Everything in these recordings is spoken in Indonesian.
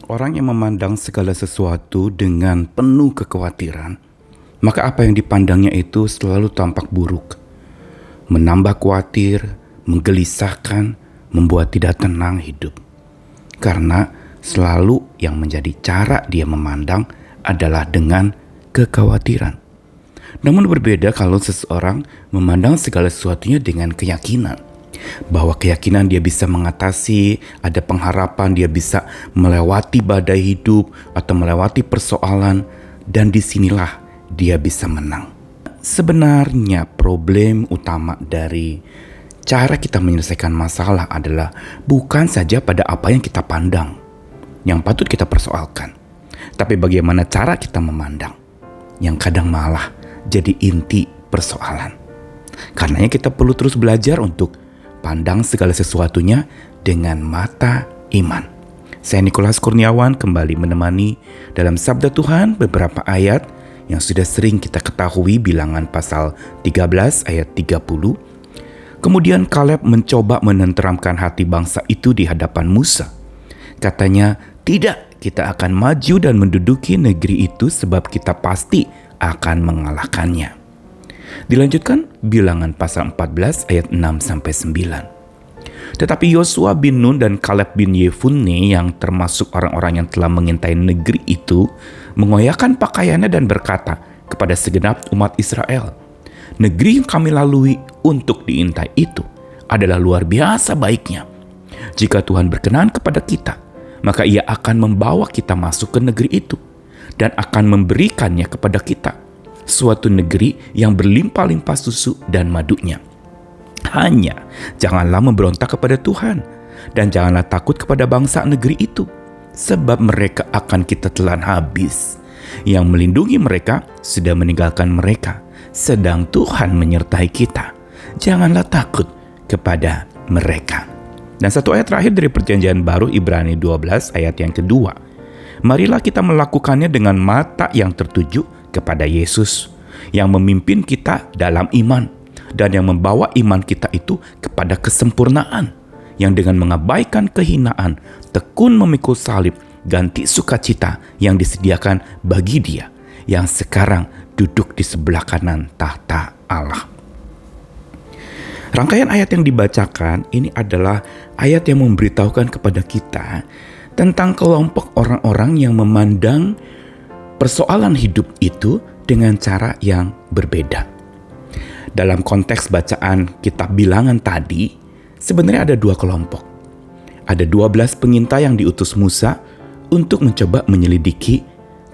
Orang yang memandang segala sesuatu dengan penuh kekhawatiran, maka apa yang dipandangnya itu selalu tampak buruk. Menambah khawatir, menggelisahkan, membuat tidak tenang hidup. Karena selalu yang menjadi cara dia memandang adalah dengan kekhawatiran. Namun berbeda kalau seseorang memandang segala sesuatunya dengan keyakinan. Bahwa keyakinan dia bisa mengatasi, ada pengharapan dia bisa melewati badai hidup atau melewati persoalan, dan disinilah dia bisa menang. Sebenarnya problem utama dari cara kita menyelesaikan masalah adalah bukan saja pada apa yang kita pandang, yang patut kita persoalkan, tapi bagaimana cara kita memandang, yang kadang malah jadi inti persoalan. Karenanya kita perlu terus belajar untuk pandang segala sesuatunya dengan mata iman. Saya Nikolas Kurniawan kembali menemani dalam Sabda Tuhan beberapa ayat yang sudah sering kita ketahui, Bilangan pasal 13 ayat 30. Kemudian Kaleb mencoba menenteramkan hati bangsa itu di hadapan Musa. Katanya, "Tidak, kita akan maju dan menduduki negeri itu sebab kita pasti akan mengalahkannya." Dilanjutkan Bilangan pasal 14 ayat 6-9. Tetapi Yosua bin Nun dan Kaleb bin Yefunne yang termasuk orang-orang yang telah mengintai negeri itu mengoyakkan pakaiannya dan berkata kepada segenap umat Israel, "Negeri yang kami lalui untuk diintai itu adalah luar biasa baiknya. Jika Tuhan berkenan kepada kita, maka Ia akan membawa kita masuk ke negeri itu dan akan memberikannya kepada kita, suatu negeri yang berlimpah-limpah susu dan madunya. Hanya janganlah memberontak kepada Tuhan, dan janganlah takut kepada bangsa negeri itu, sebab mereka akan kita telan habis. Yang melindungi mereka sudah meninggalkan mereka, sedang Tuhan menyertai kita. Janganlah takut kepada mereka." Dan satu ayat terakhir dari Perjanjian Baru, Ibrani 12 ayat yang kedua. "Marilah kita melakukannya dengan mata yang tertuju kepada Yesus, yang memimpin kita dalam iman, dan yang membawa iman kita itu kepada kesempurnaan, yang dengan mengabaikan kehinaan, tekun memikul salib, ganti sukacita yang disediakan bagi Dia, yang sekarang duduk di sebelah kanan tahta Allah." Rangkaian ayat yang dibacakan ini adalah ayat yang memberitahukan kepada kita tentang kelompok orang-orang yang memandang persoalan hidup itu dengan cara yang berbeda. Dalam konteks bacaan kitab Bilangan tadi, sebenarnya ada dua kelompok. Ada 12 pengintai yang diutus Musa untuk mencoba menyelidiki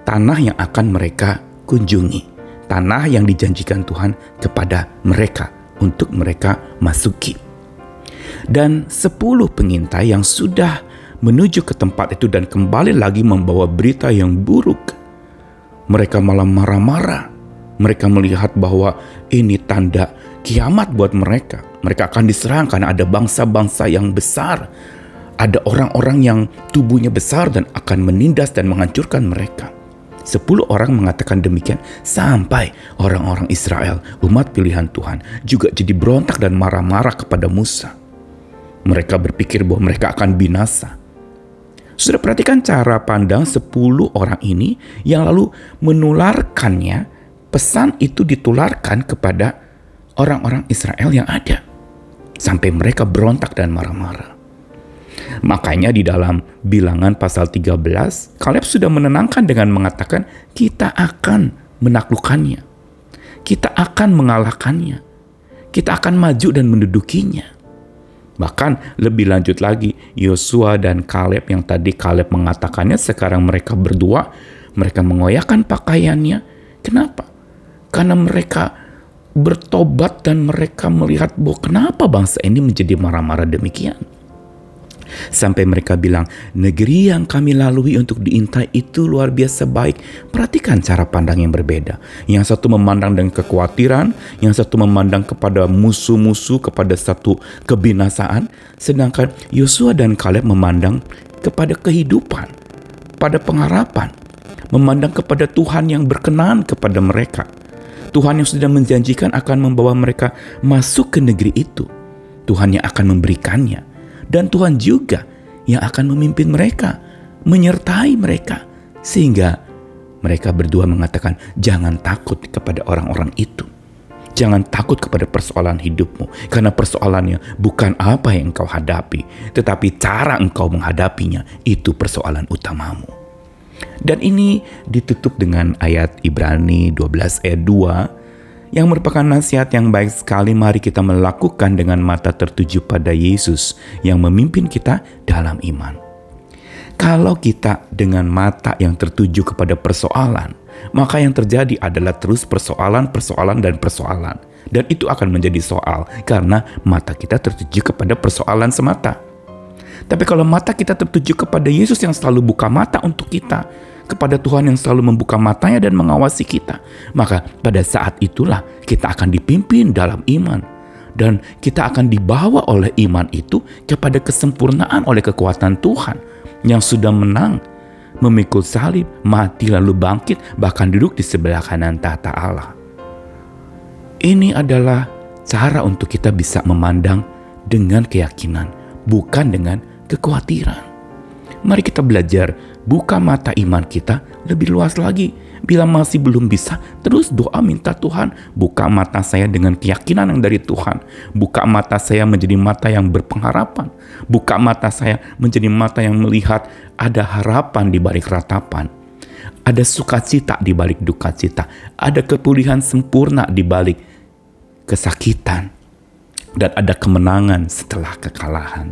tanah yang akan mereka kunjungi, tanah yang dijanjikan Tuhan kepada mereka untuk mereka masuki. Dan 10 pengintai yang sudah menuju ke tempat itu dan kembali lagi membawa berita yang buruk. Mereka malah marah-marah. Mereka melihat bahwa ini tanda kiamat buat mereka. Mereka akan diserang karena ada bangsa-bangsa yang besar. Ada orang-orang yang tubuhnya besar dan akan menindas dan menghancurkan mereka. 10 orang mengatakan demikian, sampai orang-orang Israel, umat pilihan Tuhan, juga jadi berontak dan marah-marah kepada Musa. Mereka berpikir bahwa mereka akan binasa. Sudah perhatikan cara pandang 10 orang ini yang lalu menularkannya, pesan itu ditularkan kepada orang-orang Israel yang ada. Sampai mereka berontak dan marah-marah. Makanya di dalam Bilangan pasal 13, Kaleb sudah menenangkan dengan mengatakan, kita akan menaklukkannya. Kita akan mengalahkannya. Kita akan maju dan mendudukinya. Bahkan lebih lanjut lagi, Yosua dan Kaleb yang tadi Kaleb mengatakannya, sekarang mereka berdua, mereka mengoyakkan pakaiannya. Kenapa? Karena mereka bertobat dan mereka melihat bahwa kenapa bangsa ini menjadi marah-marah demikian. Sampai mereka bilang, negeri yang kami lalui untuk diintai itu luar biasa baik. Perhatikan cara pandang yang berbeda. Yang satu memandang dengan kekhawatiran, yang satu memandang kepada musuh-musuh, kepada satu kebinasaan. Sedangkan Yosua dan Kaleb memandang kepada kehidupan, pada pengharapan. Memandang kepada Tuhan yang berkenan kepada mereka. Tuhan yang sudah menjanjikan akan membawa mereka masuk ke negeri itu. Tuhan yang akan memberikannya. Dan Tuhan juga yang akan memimpin mereka menyertai mereka. Sehingga mereka berdua mengatakan, jangan takut kepada orang-orang itu. Jangan takut kepada persoalan hidupmu, karena persoalannya bukan apa yang engkau hadapi, tetapi cara engkau menghadapinya, itu persoalan utamamu. Dan ini ditutup dengan ayat Ibrani 12 ayat 2, yang merupakan nasihat yang baik sekali. Mari kita melakukan dengan mata tertuju pada Yesus yang memimpin kita dalam iman. Kalau kita dengan mata yang tertuju kepada persoalan, maka yang terjadi adalah terus persoalan. Dan itu akan menjadi soal karena mata kita tertuju kepada persoalan semata. Tapi kalau mata kita tertuju kepada Yesus yang selalu buka mata untuk kita, kepada Tuhan yang selalu membuka matanya dan mengawasi kita, maka pada saat itulah kita akan dipimpin dalam iman. Dan kita akan dibawa oleh iman itu kepada kesempurnaan oleh kekuatan Tuhan yang sudah menang, memikul salib, mati lalu bangkit, bahkan duduk di sebelah kanan tahta Allah. Ini adalah cara untuk kita bisa memandang dengan keyakinan, bukan dengan kekhawatiran. Mari kita belajar buka mata iman kita lebih luas lagi. Bila masih belum bisa, terus doa minta Tuhan, buka mata saya dengan keyakinan yang dari Tuhan. Buka mata saya menjadi mata yang berpengharapan. Buka mata saya menjadi mata yang melihat ada harapan di balik ratapan. Ada sukacita di balik duka cita. Ada kepulihan sempurna di balik kesakitan. Dan ada kemenangan setelah kekalahan.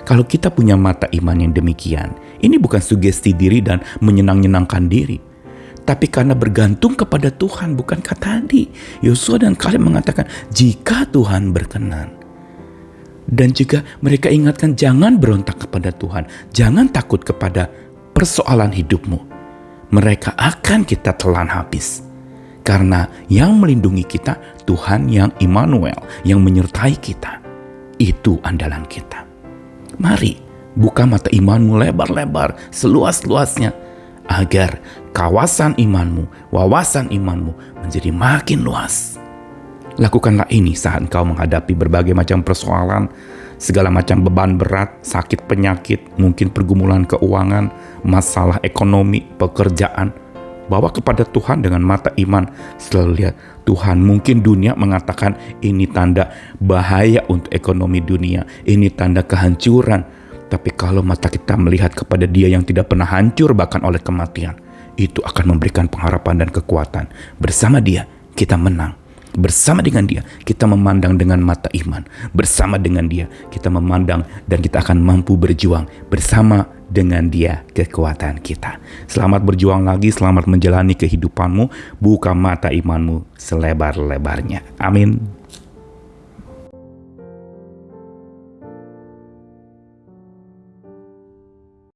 Kalau kita punya mata iman yang demikian, ini bukan sugesti diri dan menyenang-nyenangkan diri, tapi karena bergantung kepada Tuhan. Bukankah tadi Yosua dan Kaleb mengatakan, jika Tuhan berkenan. Dan juga mereka ingatkan, jangan berontak kepada Tuhan, jangan takut kepada persoalan hidupmu. Mereka akan kita telan habis. Karena yang melindungi kita, Tuhan yang Immanuel, yang menyertai kita. Itu andalan kita. Mari buka mata imanmu lebar-lebar, seluas-luasnya, agar kawasan imanmu, wawasan imanmu menjadi makin luas. Lakukanlah ini saat engkau menghadapi berbagai macam persoalan, segala macam beban berat, sakit penyakit, mungkin pergumulan keuangan, masalah ekonomi, pekerjaan. Bawa kepada Tuhan dengan mata iman. Selalu lihat, Tuhan, mungkin dunia mengatakan ini tanda bahaya untuk ekonomi dunia, ini tanda kehancuran. Tapi kalau mata kita melihat kepada Dia yang tidak pernah hancur bahkan oleh kematian, itu akan memberikan pengharapan dan kekuatan. Bersama Dia kita menang. Bersama dengan Dia kita memandang dengan mata iman. Bersama dengan Dia kita memandang dan kita akan mampu berjuang. Bersama dengan Dia kekuatan kita. Selamat berjuang lagi, selamat menjalani kehidupanmu. Buka mata imanmu selebar-lebarnya. Amin.